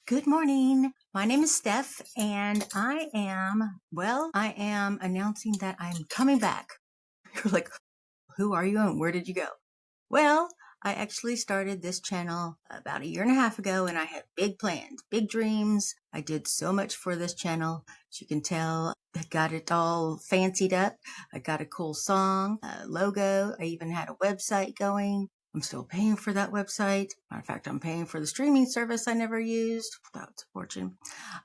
Good morning. My name is Steph, and I am announcing that I'm coming back. You're like, who are you and where did you go? Well, I actually started this channel about 1.5 years ago, and I had big plans, big dreams. I did so much for this channel. As you can tell, I got it all fancied up. I got a cool song, a logo. I even had a website going. I'm still paying for that website. Matter of fact, I'm paying for the streaming service I never used. That's a fortune.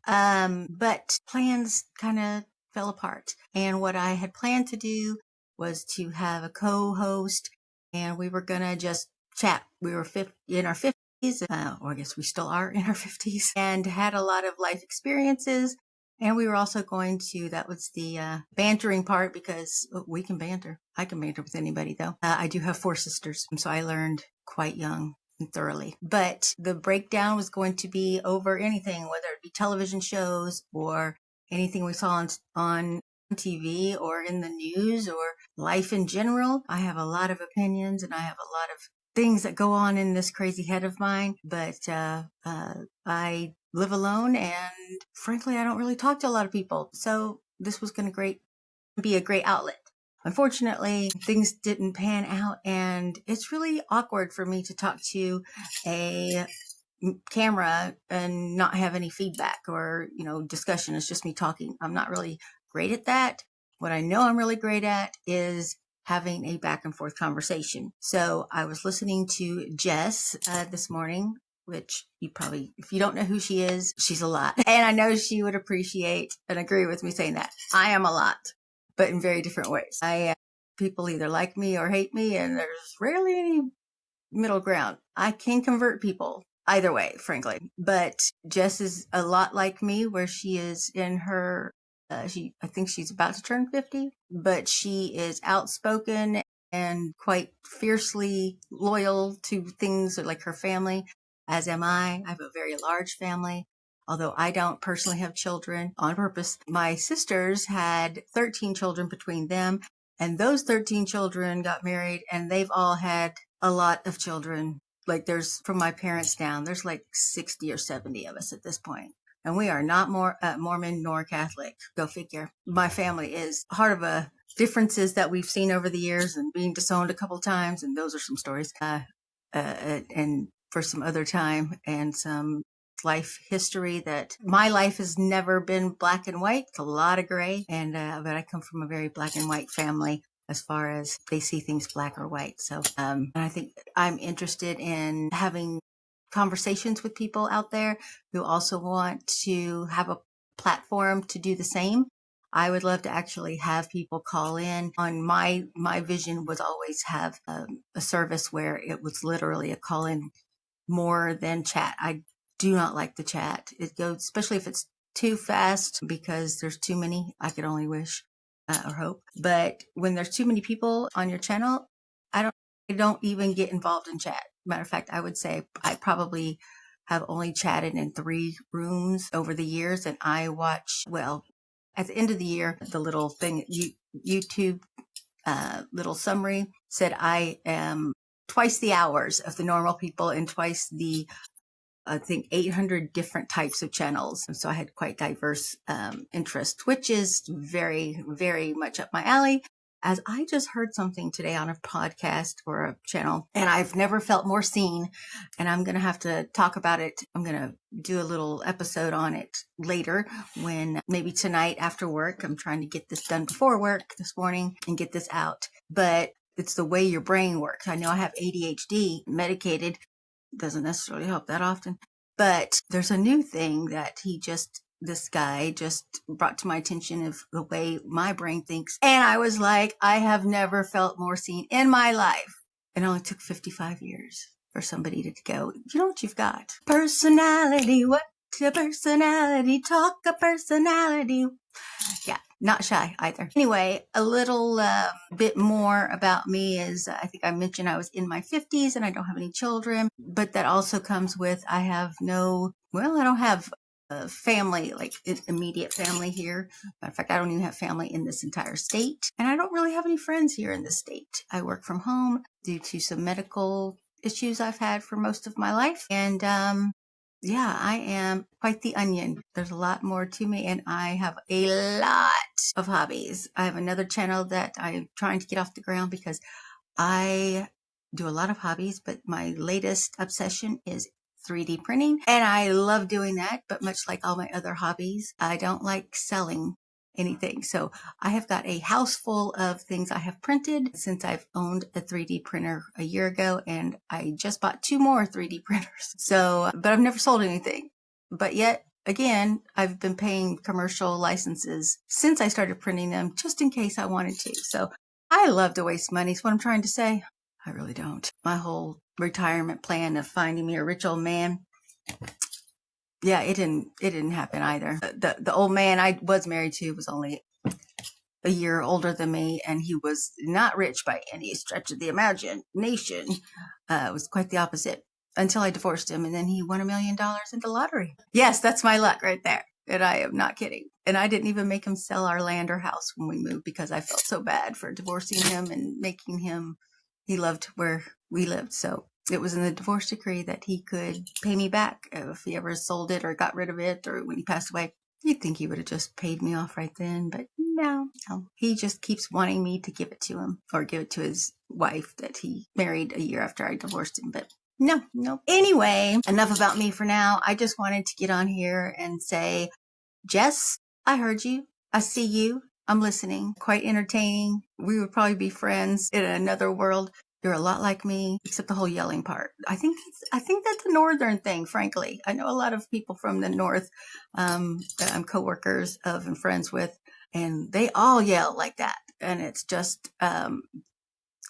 But plans kind of fell apart. And what I had planned to do was to have a co-host, and we were going to just chat. We were in our 50s, or I guess we still are in our 50s, and had a lot of life experiences. And we were also going to, that was the bantering part, because we can banter. I can banter with anybody, though. I do have 4 sisters, so I learned quite young and thoroughly. But the breakdown was going to be over anything, whether it be television shows or anything we saw on TV or in the news or life in general. I have a lot of opinions, and I have a lot of things that go on in this crazy head of mine, but I live alone, and frankly, I don't really talk to a lot of people. So this was going to be a great outlet. Unfortunately, things didn't pan out, and it's really awkward for me to talk to a camera and not have any feedback or, discussion. It's just me talking. I'm not really great at that. What I know I'm really great at is having a back and forth conversation. So I was listening to Jess this morning, which if you don't know who she is, she's a lot. And I know she would appreciate and agree with me saying that. I am a lot, but in very different ways. People either like me or hate me, and there's rarely any middle ground. I can convert people either way, frankly. But Jess is a lot like me, where she is in her I think she's about to turn 50, but she is outspoken and quite fiercely loyal to things like her family, as am I. I have a very large family, although I don't personally have children on purpose. My sisters had 13 children between them, and those 13 children got married, and they've all had a lot of children. Like, there's, from my parents down, there's like 60 or 70 of us at this point. And we are not more Mormon nor Catholic. Go figure. My family is part of differences that we've seen over the years, and being disowned a couple times. And those are some stories. And for some other time, and some life history that my life has never been black and white. It's a lot of gray. And but I come from a very black and white family, as far as they see things black or white. So and I think I'm interested in having conversations with people out there who also want to have a platform to do the same. I would love to actually have people call in. On my vision was always have a service where it was literally a call in more than chat. I do not like the chat. It goes, especially if it's too fast, because there's too many. I could only wish or hope. But when there's too many people on your channel, I don't even get involved in chat. Matter of fact, I would say I probably have only chatted in 3 rooms over the years, and I watch, at the end of the year, the little thing, YouTube little summary said I am twice the hours of the normal people and twice the, I think, 800 different types of channels. And so I had quite diverse interests, which is very, very much up my alley. As I just heard something today on a podcast or a channel, and I've never felt more seen, and I'm going to have to talk about it. I'm going to do a little episode on it later, when maybe tonight after work. I'm trying to get this done before work this morning and get this out. But it's the way your brain works. I know I have ADHD, medicated. Doesn't necessarily help that often. But there's a new thing that this guy just brought to my attention, of the way my brain thinks. And I was like, I have never felt more seen in my life. It only took 55 years for somebody to go, you know what you've got? Personality. What's your personality? Talk a personality. Yeah, not shy either. Anyway, a little bit more about me is, I think I mentioned I was in my 50s and I don't have any children, but that also comes with, I don't have family, like immediate family here. Matter of fact, I don't even have family in this entire state. And I don't really have any friends here in this state. I work from home due to some medical issues I've had for most of my life. And Yeah, I am quite the onion. There's a lot more to me, and I have a lot of hobbies. I have another channel that I'm trying to get off the ground because I do a lot of hobbies, but my latest obsession is 3D printing. And I love doing that, but much like all my other hobbies, I don't like selling anything. So I have got a house full of things I have printed since I've owned a 3D printer a year ago. And I just bought 2 more 3D printers. So, but I've never sold anything. But yet, again, I've been paying commercial licenses since I started printing them just in case I wanted to. So I love to waste money. Is what I'm trying to say. I really don't. My whole retirement plan of finding me a rich old man. Yeah, it didn't happen either. The old man I was married to was only a year older than me, and he was not rich by any stretch of the imagination. It was quite the opposite until I divorced him, and then he won $1 million in the lottery. Yes, that's my luck right there. And I am not kidding. And I didn't even make him sell our land or house when we moved because I felt so bad for divorcing him and making him, he loved where we lived. So it was in the divorce decree that he could pay me back if he ever sold it or got rid of it or when he passed away. You'd think he would have just paid me off right then, but no. He just keeps wanting me to give it to him or give it to his wife that he married a year after I divorced him. But no. Anyway, enough about me for now. I just wanted to get on here and say, Jess, I heard you. I see you. I'm listening. Quite entertaining. We would probably be friends in another world. You're a lot like me, except the whole yelling part. I think that's a northern thing, frankly. I know a lot of people from the north that I'm coworkers of and friends with, and they all yell like that. And it's just,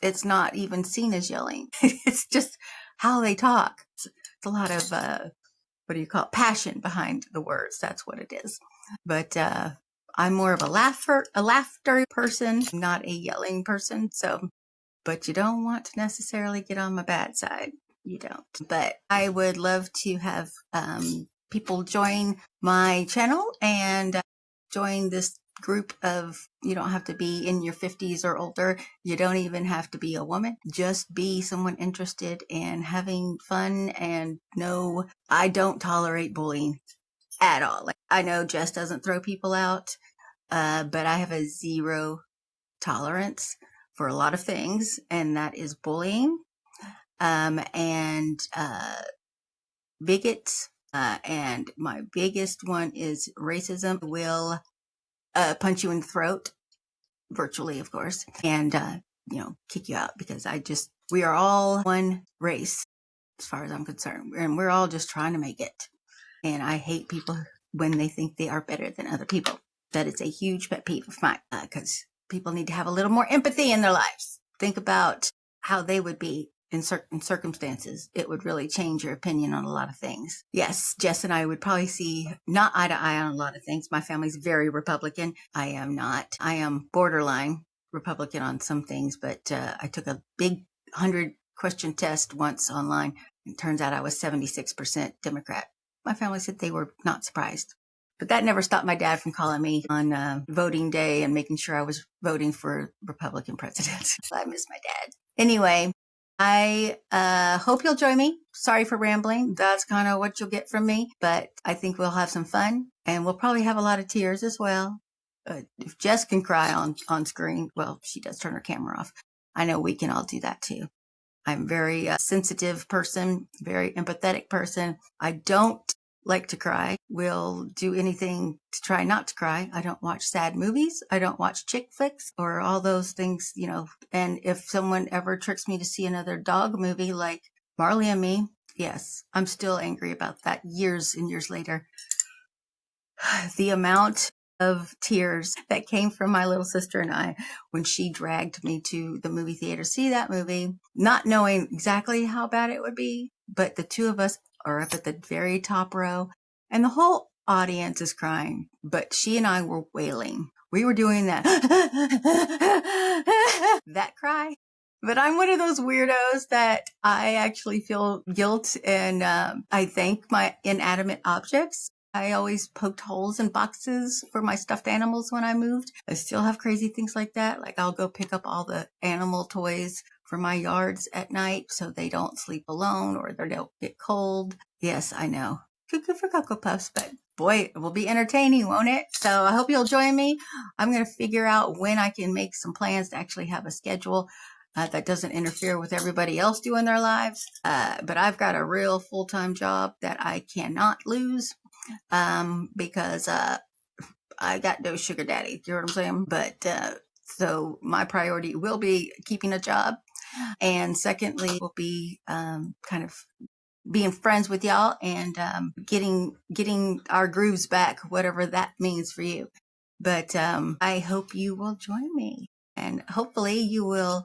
it's not even seen as yelling. It's just how they talk. It's a lot of, what do you call it? Passion behind the words. That's what it is. But I'm more of a laughter person, not a yelling person. So, but you don't want to necessarily get on my bad side. You don't. But I would love to have people join my channel and join this group of, you don't have to be in your 50s or older. You don't even have to be a woman. Just be someone interested in having fun. And no, I don't tolerate bullying at all. Like, I know Jess doesn't throw people out, but I have a zero tolerance for a lot of things, and that is bullying, and bigots, and my biggest one is racism. Will punch you in the throat, virtually, of course, and kick you out because we are all one race as far as I'm concerned, and we're all just trying to make it. And I hate people when they think they are better than other people. That is a huge pet peeve of mine because people need to have a little more empathy in their lives. Think about how they would be in certain circumstances. It would really change your opinion on a lot of things. Yes, Jess and I would probably see not eye to eye on a lot of things. My family's very Republican. I am not. I am borderline Republican on some things, but I took a big 100-question test once online. It turns out I was 76% Democrat. My family said they were not surprised. But that never stopped my dad from calling me on voting day and making sure I was voting for Republican president. I miss my dad. Anyway, I hope you'll join me. Sorry for rambling. That's kind of what you'll get from me. But I think we'll have some fun. And we'll probably have a lot of tears as well. If Jess can cry on screen, well, she does turn her camera off. I know we can all do that too. I'm a very sensitive person, very empathetic person. I don't like to cry. Will do anything to try not to cry. I don't watch sad movies. I don't watch chick flicks or all those things, And if someone ever tricks me to see another dog movie like Marley and Me, yes, I'm still angry about that years and years later. The amount of tears that came from my little sister and I when she dragged me to the movie theater to see that movie, not knowing exactly how bad it would be, but the two of us are up at the very top row and the whole audience is crying, but she and I were wailing. We were doing that that cry. But I'm one of those weirdos that I actually feel guilt and I thank my inanimate objects. I always poked holes in boxes for my stuffed animals when I moved. I still have crazy things like that. Like I'll go pick up all the animal toys for my yards at night so they don't sleep alone or they don't get cold. Yes, I know. cuckoo for Cocoa Puffs, but boy, it will be entertaining, won't it? So I hope you'll join me. I'm going to figure out when I can make some plans to actually have a schedule that doesn't interfere with everybody else doing their lives. But I've got a real full-time job that I cannot lose because I got no sugar daddy. You know what I'm saying? But so my priority will be keeping a job. And secondly, will be kind of being friends with y'all and getting our grooves back, whatever that means for you. But I hope you will join me. And hopefully you will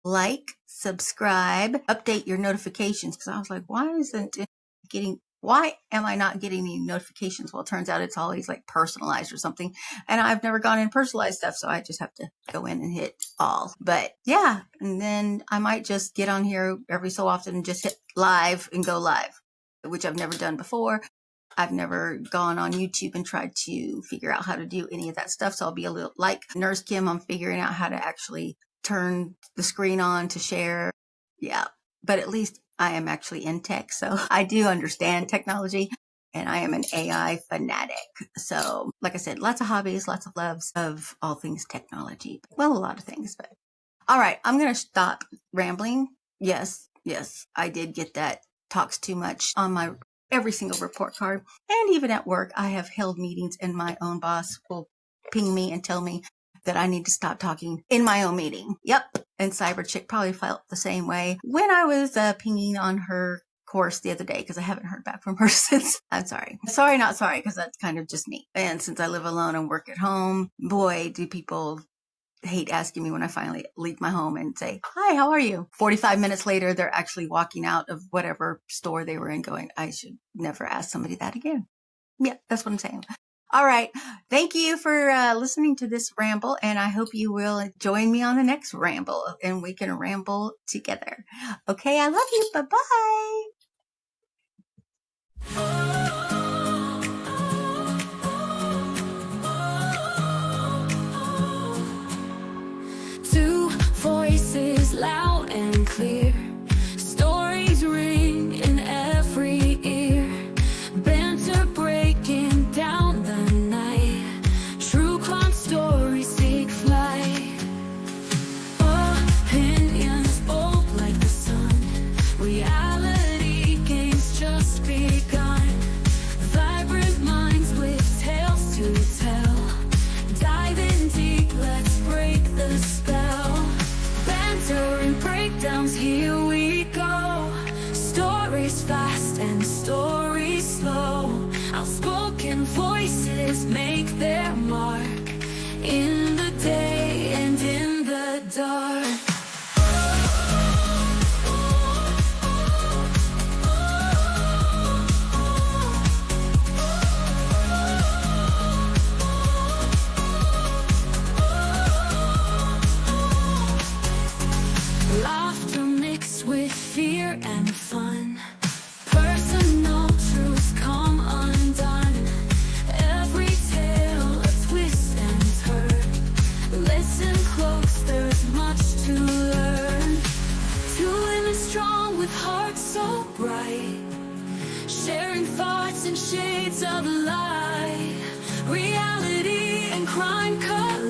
like, subscribe, update your notifications. Because I was like, why am I not getting any notifications? Well, it turns out it's always like personalized or something. And I've never gone in personalized stuff. So I just have to go in and hit all. But yeah, and then I might just get on here every so often and just hit live and go live, which I've never done before. I've never gone on YouTube and tried to figure out how to do any of that stuff. So I'll be a little like Nurse Kim. I'm figuring out how to actually turn the screen on to share. Yeah, but at least I am actually in tech, so I do understand technology, and I am an AI fanatic. So, like I said, lots of hobbies, lots of loves of all things technology. Well, a lot of things, but all right, I'm going to stop rambling. Yes, I did get that talks too much on my every single report card. And even at work, I have held meetings and my own boss will ping me and tell me that I need to stop talking in my own meeting. Yep. And Cyber Chick probably felt the same way when I was pinging on her course the other day, because I haven't heard back from her since. I'm sorry. Sorry, not sorry, because that's kind of just me. And since I live alone and work at home, boy, do people hate asking me when I finally leave my home and say, hi, how are you? 45 minutes later, they're actually walking out of whatever store they were in going, I should never ask somebody that again. Yeah, that's what I'm saying. All right. Thank you for listening to this ramble, and I hope you will join me on the next ramble and we can ramble together. Okay, I love you. Bye-bye. Two voices loud and clear, stories ring in every ear, banter breaking down the night, true crime stories take flight, opinions bold like the sun, reality games just begun, vibrant minds with tales to tell, diving deep, let's break the spell, banter and breakdowns, here we go, stories fast and stories slow, outspoken voices make their mark, in the day and in the dark. Laughter mixed with fear and fun, personal truths come undone, every tale a twist and turn, listen close, there's much to learn, two women strong with hearts so bright, sharing thoughts and shades of light, reality and crime collide.